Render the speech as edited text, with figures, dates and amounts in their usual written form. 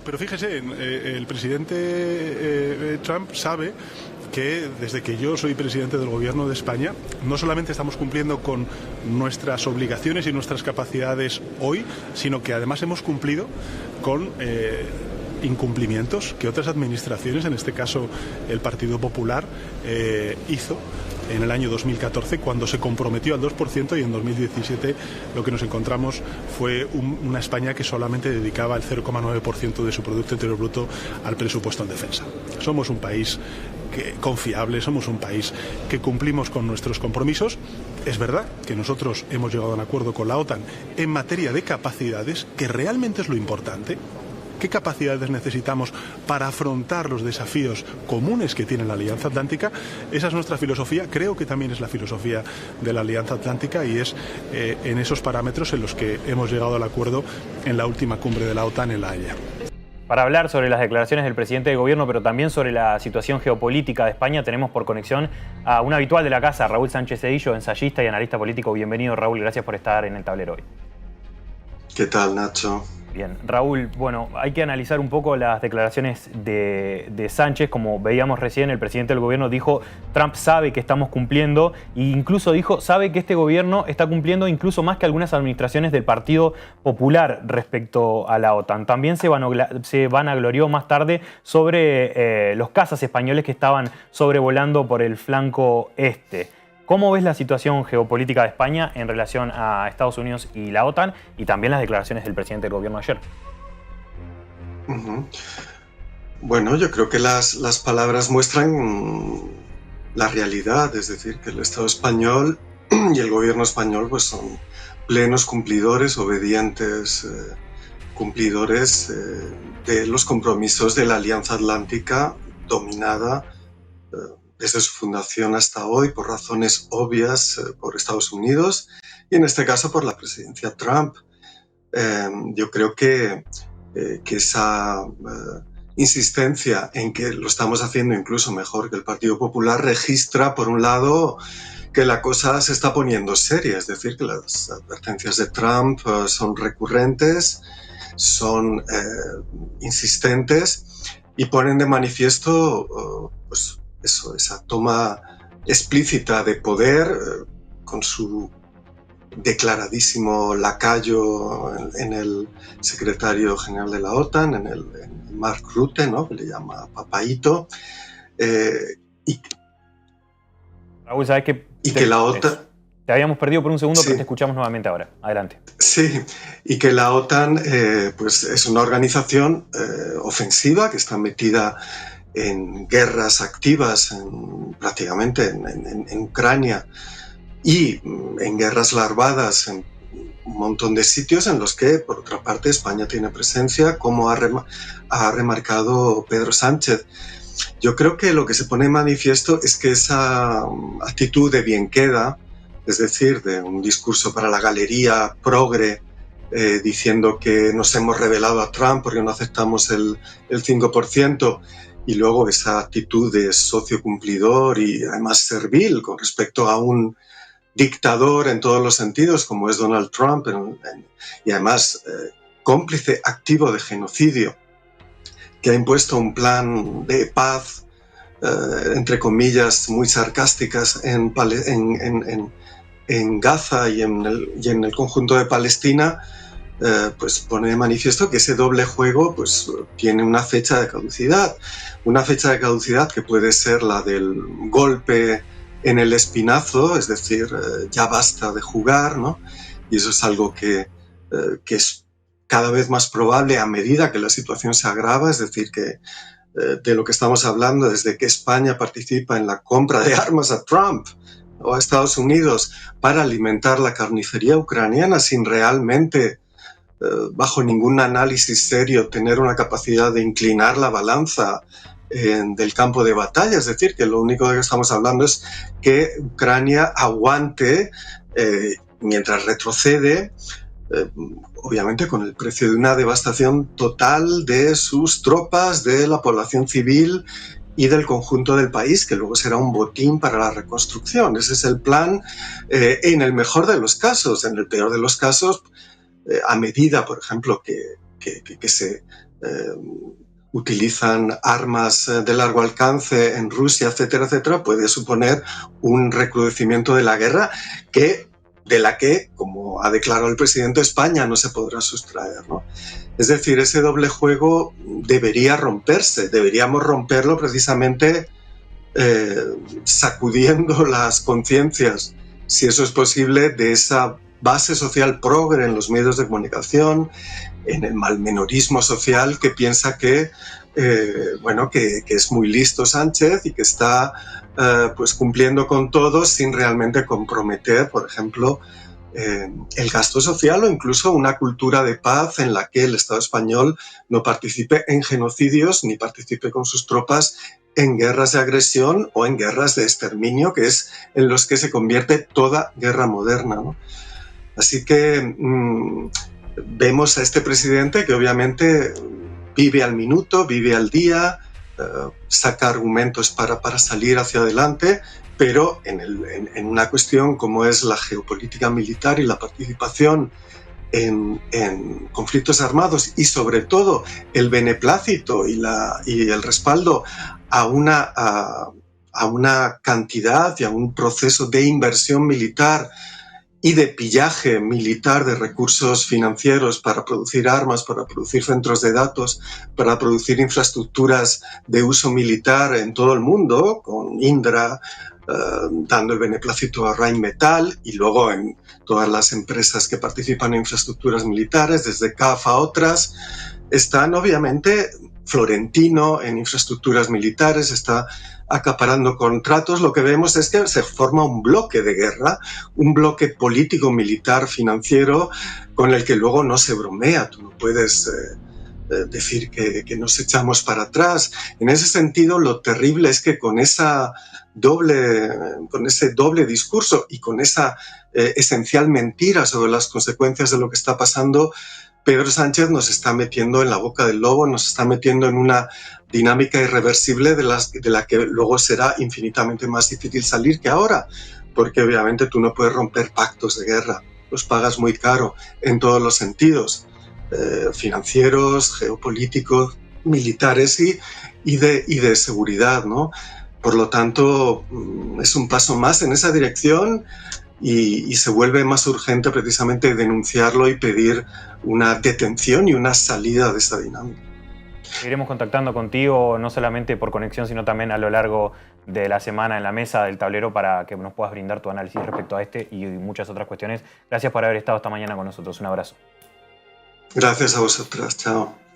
pero fíjese, el presidente Trump sabe que desde que yo soy presidente del Gobierno de España, no solamente estamos cumpliendo con nuestras obligaciones y nuestras capacidades hoy, sino que además hemos cumplido con incumplimientos que otras administraciones, en este caso el Partido Popular, hizo en el año 2014 cuando se comprometió al 2% y en 2017 lo que nos encontramos fue una España que solamente dedicaba el 0,9% de su Producto Interior Bruto al presupuesto en defensa. Somos un país confiable, somos un país que cumplimos con nuestros compromisos. Es verdad que nosotros hemos llegado a un acuerdo con la OTAN en materia de capacidades, que realmente es lo importante. ¿Qué capacidades necesitamos para afrontar los desafíos comunes que tiene la Alianza Atlántica? Esa es nuestra filosofía, creo que también es la filosofía de la Alianza Atlántica y es en esos parámetros en los que hemos llegado al acuerdo en la última cumbre de la OTAN en La Haya. Para hablar sobre las declaraciones del presidente del gobierno, pero también sobre la situación geopolítica de España, tenemos por conexión a un habitual de la casa, Raúl Sánchez Sedillo, ensayista y analista político. Bienvenido, Raúl, gracias por estar en el tablero hoy. ¿Qué tal, Nacho? Bien, Raúl, bueno, hay que analizar un poco las declaraciones de Sánchez. Como veíamos recién, el presidente del gobierno dijo, Trump sabe que estamos cumpliendo, e incluso dijo, sabe que este gobierno está cumpliendo incluso más que algunas administraciones del Partido Popular respecto a la OTAN. También se vanaglorió más tarde sobre los cazas españoles que estaban sobrevolando por el flanco este. ¿Cómo ves la situación geopolítica de España en relación a Estados Unidos y la OTAN y también las declaraciones del presidente del gobierno ayer? Bueno, yo creo que las palabras muestran la realidad, es decir, que el Estado español y el gobierno español pues son plenos cumplidores, obedientes cumplidores de los compromisos de la Alianza Atlántica, dominada desde su fundación hasta hoy, por razones obvias, por Estados Unidos y en este caso por la presidencia Trump. Yo creo que esa insistencia en que lo estamos haciendo incluso mejor que el Partido Popular registra, por un lado, que la cosa se está poniendo seria, es decir, que las advertencias de Trump son recurrentes, son insistentes y ponen de manifiesto pues, esa toma explícita de poder con su declaradísimo lacayo en el secretario general de la OTAN, en Mark Rutte, ¿no? Que le llama papaíto. Raúl, ¿sabes qué? Y que la OTAN... Te habíamos perdido por un segundo, sí. Pero te escuchamos nuevamente ahora. Adelante. Sí, y que la OTAN pues es una organización ofensiva que está metida en guerras activas prácticamente en Ucrania y en guerras larvadas en un montón de sitios en los que, por otra parte, España tiene presencia, como ha remarcado Pedro Sánchez. Yo creo que lo que se pone en manifiesto es que esa actitud de bien queda, es decir, de un discurso para la galería progre, diciendo que nos hemos rebelado a Trump porque no aceptamos el 5%, y luego esa actitud de socio cumplidor y además servil con respecto a un dictador en todos los sentidos como es Donald Trump y además cómplice activo de genocidio, que ha impuesto un plan de paz, entre comillas, muy sarcásticas en Gaza y en el conjunto de Palestina, pues pone de manifiesto que ese doble juego pues tiene una fecha de caducidad que puede ser la del golpe en el espinazo, es decir, ya basta de jugar, ¿no? Y eso es algo que es cada vez más probable a medida que la situación se agrava, es decir, que de lo que estamos hablando desde que España participa en la compra de armas a Trump o a Estados Unidos para alimentar la carnicería ucraniana sin realmente, bajo ningún análisis serio, tener una capacidad de inclinar la balanza del campo de batalla. Es decir, que lo único de que estamos hablando es que Ucrania aguante mientras retrocede, obviamente con el precio de una devastación total de sus tropas, de la población civil y del conjunto del país, que luego será un botín para la reconstrucción. Ese es el plan en el mejor de los casos. En el peor de los casos, a medida, por ejemplo, que que se utilizan armas de largo alcance en Rusia, etcétera, etcétera, puede suponer un recrudecimiento de la guerra de la que, como ha declarado el presidente de España, no se podrá sustraer, ¿no? Es decir, ese doble juego debería romperse, deberíamos romperlo precisamente sacudiendo las conciencias, si eso es posible, de esa base social progre en los medios de comunicación, en el malmenorismo social que piensa que es muy listo Sánchez y que está pues cumpliendo con todo sin realmente comprometer, por ejemplo, el gasto social o incluso una cultura de paz en la que el Estado español no participe en genocidios ni participe con sus tropas en guerras de agresión o en guerras de exterminio, que es en los que se convierte toda guerra moderna, ¿no? Así que vemos a este presidente que obviamente vive al minuto, vive al día, saca argumentos para salir hacia adelante, pero en una cuestión como es la geopolítica militar y la participación en conflictos armados y sobre todo el beneplácito y el respaldo a una cantidad y a un proceso de inversión militar y de pillaje militar de recursos financieros para producir armas, para producir centros de datos, para producir infraestructuras de uso militar en todo el mundo, con Indra dando el beneplácito a Rheinmetall y luego en todas las empresas que participan en infraestructuras militares, desde CAF a otras, están obviamente Florentino en infraestructuras militares, está acaparando contratos. Lo que vemos es que se forma un bloque de guerra, un bloque político, militar, financiero, con el que luego no se bromea. Tú no puedes decir que nos echamos para atrás. En ese sentido, lo terrible es que con ese doble discurso y con esa esencial mentira sobre las consecuencias de lo que está pasando, Pedro Sánchez nos está metiendo en la boca del lobo, nos está metiendo en una dinámica irreversible de la que luego será infinitamente más difícil salir que ahora, porque obviamente tú no puedes romper pactos de guerra, los pagas muy caro en todos los sentidos, financieros, geopolíticos, militares y de seguridad, ¿no? Por lo tanto, es un paso más en esa dirección. Y se vuelve más urgente precisamente denunciarlo y pedir una detención y una salida de esta dinámica. Seguiremos contactando contigo, no solamente por conexión, sino también a lo largo de la semana en la mesa del tablero para que nos puedas brindar tu análisis respecto a este y muchas otras cuestiones. Gracias por haber estado esta mañana con nosotros. Un abrazo. Gracias a vosotras. Chao.